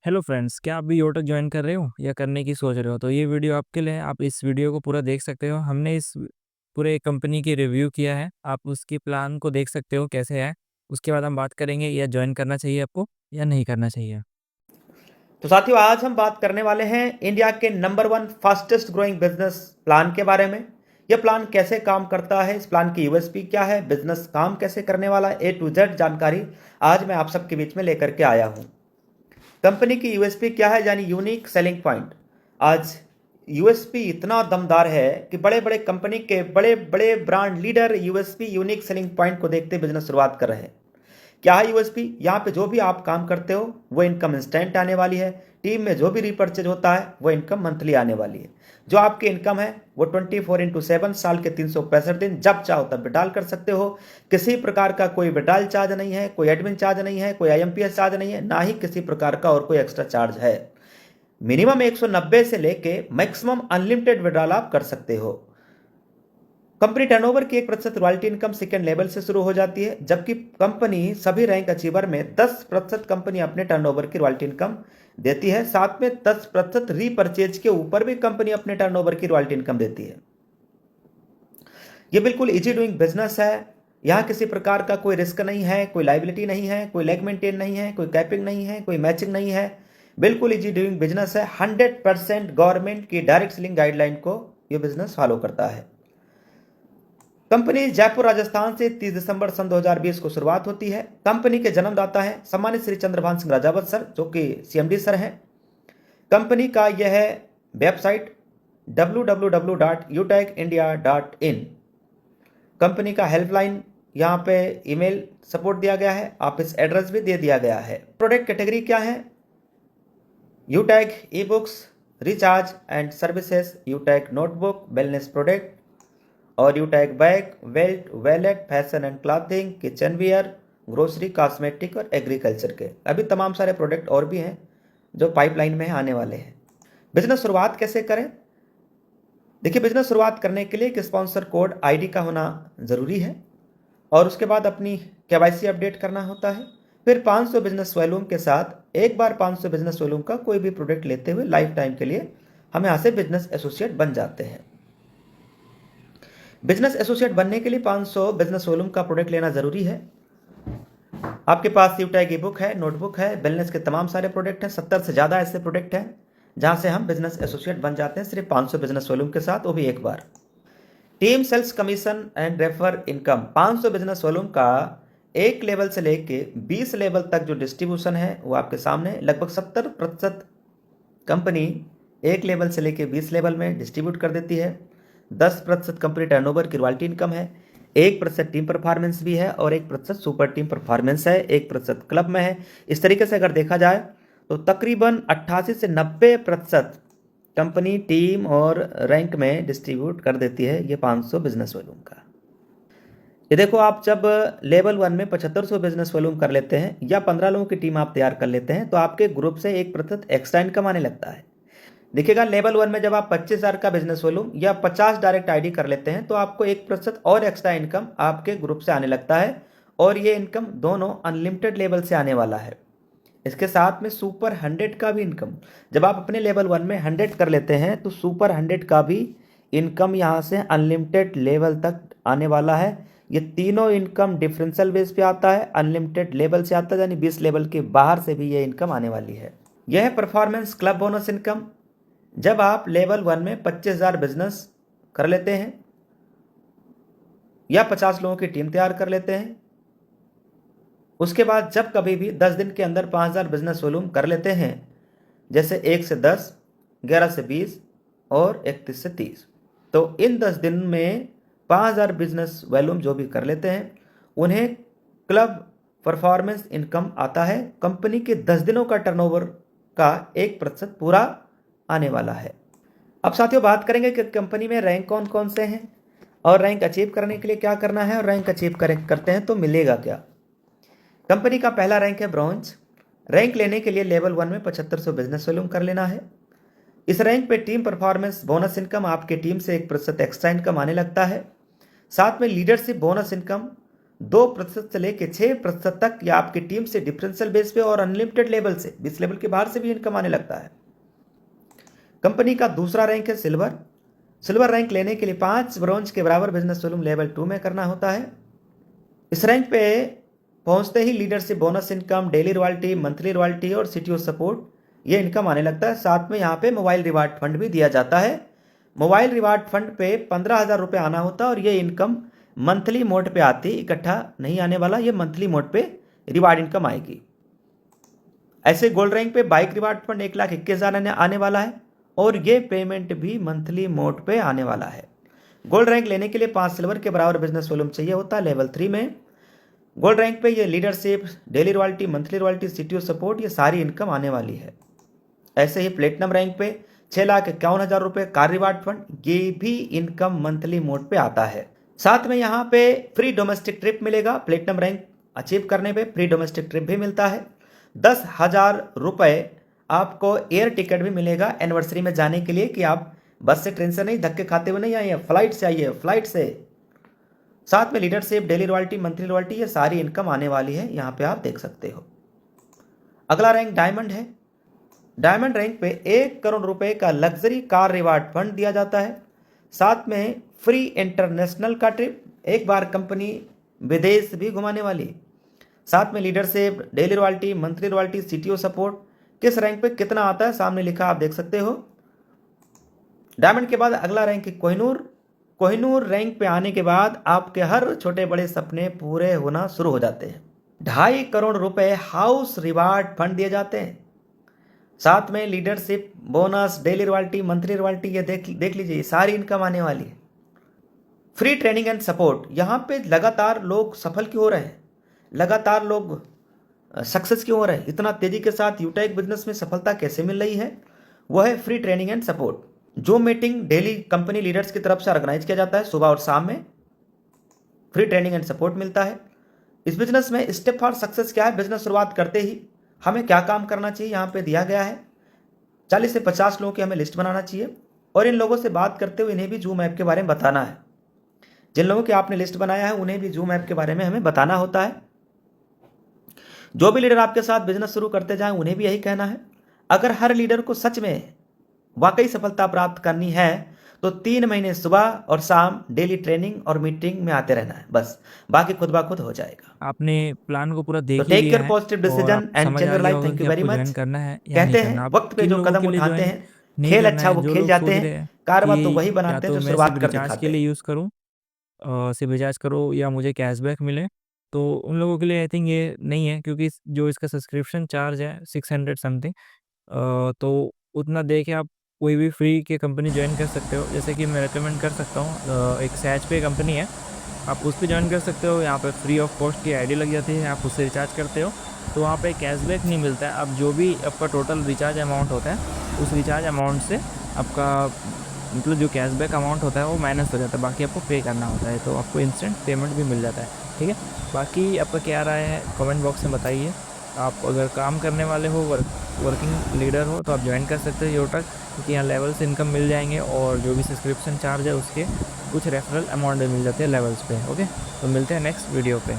Hello friends, क्या आप भी योटक ज्वाइन कर रहे हो या करने की सोच रहे हो? तो ये वीडियो आपके लिए है। आप इस वीडियो को पूरा देख सकते हो। हमने इस पूरे कंपनी की रिव्यू किया है। आप उसकी प्लान को देख सकते हो कैसे है। उसके बाद हम बात करेंगे या ज्वाइन करना चाहिए आपको या नहीं करना चाहिए। तो साथियों, आज हम बात करने वाले हैं इंडिया के number 1 fastest growing business plan के बारे में। यह प्लान कैसे काम करता है, इस प्लान की यूएसपी क्या है, बिजनेस काम कैसे करने वाला है, A to Z जानकारी आज मैं आप सबके बीच में लेकर के आया हूं। कंपनी की यूएसपी क्या है, यानी यूनिक सेलिंग पॉइंट। आज यूएसपी इतना दमदार है कि बड़े बड़े कंपनी के बड़े बड़े brand leader USP unique selling point को देखते बिजनेस शुरुआत कर रहे हैं। क्या है यूएसपी? यहाँ पे जो भी आप काम करते हो वो इनकम इंस्टेंट आने वाली है। टीम में जो भी रिपर्चेज होता है वो इनकम मंथली आने वाली है। जो आपकी इनकम है वो 24x7 साल के 365 दिन जब चाहो तब विड्रॉल कर सकते हो। किसी प्रकार का कोई विड्रॉल चार्ज नहीं है, कोई एडमिन चार्ज नहीं है, कोई आईएमपीएस चार्ज नहीं है, ना ही किसी प्रकार का और कोई एक्स्ट्रा चार्ज है। मिनिमम 190 से लेके मैक्सिमम अनलिमिटेड विड्रॉल आप कर सकते हो। कंपनी टर्नओवर की 1% रॉयल्टी इनकम सेकेंड लेवल से शुरू हो जाती है, जबकि कंपनी सभी रैंक अचीवर में 10% कंपनी अपने टर्नओवर की रॉयल्टी इनकम देती है। साथ में 10% रीपरचेज के ऊपर भी कंपनी अपने टर्नओवर की रॉयल्टी इनकम देती है। यह बिल्कुल इजी डूइंग बिजनेस है। यहां किसी प्रकार का कोई रिस्क नहीं है, कोई लाइबिलिटी नहीं है, कोई लेग मेंटेन नहीं है, कोई कैपिंग नहीं है, कोई मैचिंग नहीं है। बिल्कुल इजी डूइंग बिजनेस है। 100% गवर्नमेंट की डायरेक्ट सेलिंग गाइडलाइन को यह बिजनेस फॉलो करता है। कंपनी जयपुर राजस्थान से 30 दिसंबर सन 2020 को शुरुआत होती है। कंपनी के जन्मदाता हैं सम्मानित श्री चंद्रभान सिंह राजावत सर, जो कि सीएमडी सर हैं। कंपनी का यह है वेबसाइट www.utecindia.in। कंपनी का हेल्पलाइन यहाँ पे ईमेल सपोर्ट दिया गया है, ऑफिस एड्रेस भी दे दिया गया है। प्रोडक्ट कैटेगरी क्या है? Utech e books, recharge and services, Utech notebook, wellness product और Utech bag, belt, wallet, fashion and clothing, kitchen wear, grocery, cosmetic और एग्रीकल्चर के अभी तमाम सारे प्रोडक्ट और भी हैं जो पाइपलाइन में आने वाले हैं। बिजनेस शुरुआत कैसे करें? देखिए, बिजनेस शुरुआत करने के लिए एक स्पॉन्सर कोड आईडी का होना ज़रूरी है और उसके बाद अपनी केवाईसी अपडेट करना होता है। फिर 500 बिजनेस वॉल्यूम के साथ एक बार 500 बिजनेस वॉल्यूम का कोई भी प्रोडक्ट लेते हुए लाइफ टाइम के लिए हम यहाँ से बिजनेस एसोसिएट बन जाते हैं। बिजनेस एसोसिएट बनने के लिए 500 बिजनेस वॉल्यूम का प्रोडक्ट लेना जरूरी है। आपके पास यूटेक ई बुक है, नोटबुक है, वेलनेस के तमाम सारे प्रोडक्ट हैं। 70 से ज़्यादा ऐसे प्रोडक्ट हैं जहां से हम बिजनेस एसोसिएट बन जाते हैं सिर्फ 500 बिजनेस वॉल्यूम के साथ, वो भी एक बार। Team sales commission and refer income 500 business volume का एक लेवल से लेके 20 लेवल तक जो डिस्ट्रीब्यूशन है वो आपके सामने। लगभग 70% कंपनी एक लेवल से लेके 20 लेवल में डिस्ट्रीब्यूट कर देती है। 10% कंपनी टर्नओवर की रॉयल्टी इनकम है, 1% टीम परफॉर्मेंस भी है और 1% सुपर टीम परफॉर्मेंस है, 1% क्लब में है। इस तरीके से अगर देखा जाए तो तकरीबन 88 से 90% कंपनी टीम और रैंक में डिस्ट्रीब्यूट कर देती है ये 500 बिजनेस वॉल्यूम का। ये देखो, आप जब लेवल 1 में 7500 बिजनेस वॉल्यूम कर लेते हैं या 15 लोगों की टीम आप तैयार कर लेते हैं तो आपके ग्रुप से 1% एक्स्ट्रा इनकम आने लगता है। देखिएगा, लेवल 1 में जब आप 25,000 का बिजनेस वॉल्यूम या 50 डायरेक्ट आईडी कर लेते हैं तो आपको 1% और एक्स्ट्रा इनकम आपके ग्रुप से आने लगता है और ये इनकम दोनों अनलिमिटेड लेवल से आने वाला है। इसके साथ में सुपर 100 का भी इनकम, जब आप अपने लेवल 1 में 100 कर लेते हैं तो सुपर 100 का भी इनकम यहाँ से अनलिमिटेड लेवल तक आने वाला है। ये तीनों इनकम डिफरेंशियल बेस पे आता है, अनलिमिटेड लेवल से आता है, यानी 20 लेवल के बाहर से भी ये इनकम आने वाली है। यह है परफॉर्मेंस क्लब बोनस इनकम। जब आप लेवल 1 में 25,000 बिजनेस कर लेते हैं या 50 लोगों की टीम तैयार कर लेते हैं, उसके बाद जब कभी भी 10 दिन के अंदर 5,000 बिजनेस वॉल्यूम कर लेते हैं, जैसे 1 से 10, 11 से 20 और 31 से 30, तो इन 10 दिन में 5,000 बिजनेस वॉल्यूम जो भी कर लेते हैं उन्हें क्लब परफॉर्मेंस इनकम आता है। कंपनी के 10 दिनों का टर्नओवर का 1% पूरा आने वाला है। अब साथियों, बात करेंगे कि कंपनी में रैंक कौन कौन से हैं और रैंक अचीव करने के लिए क्या करना है और रैंक अचीव करते हैं तो मिलेगा क्या। कंपनी का पहला रैंक है ब्रॉन्ज। रैंक लेने के लिए लेवल 1 में 7500 बिजनेस वॉल्यूम कर लेना है। इस रैंक पे टीम परफॉर्मेंस बोनस इनकम आपके टीम से 1% एक्स्ट्रा इनकम आने लगता है। साथ में लीडरशिप बोनस इनकम 2% से लेकर 6% तक या आपकी टीम से डिफरेंशियल बेस पे और अनलिमिटेड लेवल से 20 लेवल के बाहर से भी इनकम आने लगता है। कंपनी का दूसरा रैंक है सिल्वर। सिल्वर रैंक लेने के लिए 5 ब्रॉन्ज के बराबर बिजनेस वॉल्यूम लेवल 2 में करना होता है। इस रैंक पे पहुंचते ही leadership bonus income, daily royalty, monthly royalty और सीटीओ सपोर्ट ये इनकम आने लगता है। साथ में यहाँ पे मोबाइल रिवार्ड फंड भी दिया जाता है। मोबाइल रिवार्ड फंड पे 15,000 रुपये आना होता है और ये इनकम मंथली मोड पे आती, इकट्ठा नहीं आने वाला, ये मंथली मोड पे रिवार्ड इनकम आएगी। ऐसे गोल्ड रैंक पे बाइक रिवार्ड फंड 1,21,000 आने वाला है और ये पेमेंट भी मंथली मोड पे आने वाला है। गोल्ड रैंक लेने के लिए 5 सिल्वर के बराबर बिजनेस वॉल्यूम चाहिए होता है लेवल 3 में। गोल्ड रैंक पे ये leadership, daily royalty, monthly royalty, CTO support ये सारी इनकम आने वाली है। ऐसे ही प्लेटिनम रैंक पे 6,51,000 रुपये कार रिवार्ड फंड, ये भी इनकम मंथली मोड पे आता है। साथ में यहाँ पे फ्री डोमेस्टिक ट्रिप मिलेगा। प्लेटिनम रैंक अचीव करने पे फ्री डोमेस्टिक ट्रिप भी मिलता है। 10,000 रुपये आपको एयर टिकट भी मिलेगा एनिवर्सरी में जाने के लिए, कि आप बस से ट्रेन से नहीं धक्के खाते हुए नहीं आइए, फ्लाइट से आइए, फ्लाइट से। साथ में leadership, daily royalty, monthly royalty ये सारी इनकम आने वाली है, यहाँ पे आप देख सकते हो। अगला रैंक डायमंड है। डायमंड रैंक पे 1 करोड़ रुपए का लग्जरी कार रिवार्ड फंड दिया जाता है। साथ में फ्री इंटरनेशनल का ट्रिप, एक बार कंपनी विदेश भी घुमाने वाली। साथ में leadership, daily royalty, monthly royalty, CTO support. किस रैंक पे कितना आता है सामने लिखा आप देख सकते हो। डायमंड के बाद अगला रैंक है कोहिनूर। कोहिनूर रैंक पे आने के बाद आपके हर छोटे बड़े सपने पूरे होना शुरू हो जाते हैं। 2.5 करोड़ रुपए हाउस रिवार्ड फंड दिए जाते हैं। साथ में leadership, bonus, daily royalty, monthly royalty ये देख लीजिए, सारी इनकम आने वाली है। फ्री ट्रेनिंग एंड सपोर्ट, यहाँ पे लगातार लोग सफल क्यों हो रहे हैं, लगातार लोग सक्सेस क्यों हो रहे हैं, इतना तेजी के साथ यूटेक बिजनेस में सफलता कैसे मिल रही है, वह है फ्री ट्रेनिंग एंड सपोर्ट। जो मीटिंग डेली कंपनी लीडर्स की तरफ से ऑर्गेनाइज किया जाता है सुबह और शाम में, फ्री ट्रेनिंग एंड सपोर्ट मिलता है। इस बिजनेस में स्टेप फॉर सक्सेस क्या है, बिजनेस शुरुआत करते ही हमें क्या काम करना चाहिए यहाँ पे दिया गया है। 40 से 50 लोगों की हमें लिस्ट बनाना चाहिए और इन लोगों से बात करते हुए इन्हें भी जूम ऐप के बारे में बताना है। जिन लोगों की आपने लिस्ट बनाया है उन्हें भी जूम ऐप के बारे में हमें बताना होता है। जो भी लीडर आपके साथ बिजनेस शुरू करते जाएं उन्हें भी यही कहना है। अगर हर लीडर को सच में वाकई सफलता प्राप्त करनी है तो 3 महीने सुबह और शाम डेली ट्रेनिंग और मीटिंग में आते रहना है, बस बाकी खुद ब खुद हो जाएगा। आपने प्लान को पूरा तो देख टेक लिया केयर, है पॉजिटिव और डिसीजन आप एंड समझ चेंज आ योर गया लाइफ। होगा थैंक कि यू वेरी आपको मच। ज्वाइन करना है या कहते नहीं करना। हैं आप वक्त पे किन जो लोगों कदम के लिए उठाते ज्वाइन हैं, नहीं खेल करना अच्छा है, वो जो खेल लोग जाते सोच हैं, रहे हैं कारवा तो कि वही या बनाते हैं तो जो मैं शुरुआत सिर्फ कर रिचार्ज दिखाते के लिए हैं। यूज़ करूँ, सिर्फ रिचार्ज करो या मुझे कैशबैक मिले, तो उन लोगों के लिए आई थिंक ये नहीं है, क्योंकि जो इसका सब्सक्रिप्शन चार्ज है 600 समथिंग, तो उतना दे के आप कोई भी फ्री के कंपनी ज्वाइन कर सकते हो। जैसे कि मैं रेकमेंड कर सकता हूँ, एक सैच पे कंपनी है, आप उस पर ज्वाइन कर सकते हो। यहाँ पे फ्री ऑफ कॉस्ट की आईडी लग जाती है, आप उससे रिचार्ज करते हो तो वहाँ पे कैशबैक नहीं मिलता है। अब जो भी आपका टोटल रिचार्ज अमाउंट होता है उस रिचार्ज अमाउंट से आपका मतलब जो कैशबैक अमाउंट होता है वो माइनस हो जाता है, बाकी आपको पे करना होता है, तो आपको इंस्टेंट पेमेंट भी मिल जाता है। ठीक है, बाकी आपका क्या राय है कमेंट बॉक्स में बताइए। आप अगर काम करने वाले हो, वर्किंग लीडर हो, तो आप ज्वाइन कर सकते हो यूटेक, क्योंकि यहाँ लेवल से इनकम मिल जाएंगे और जो भी सब्सक्रिप्शन चार्ज है उसके कुछ रेफरल अमाउंट भी मिल जाते हैं लेवल्स पे। ओके, तो मिलते हैं नेक्स्ट वीडियो पे।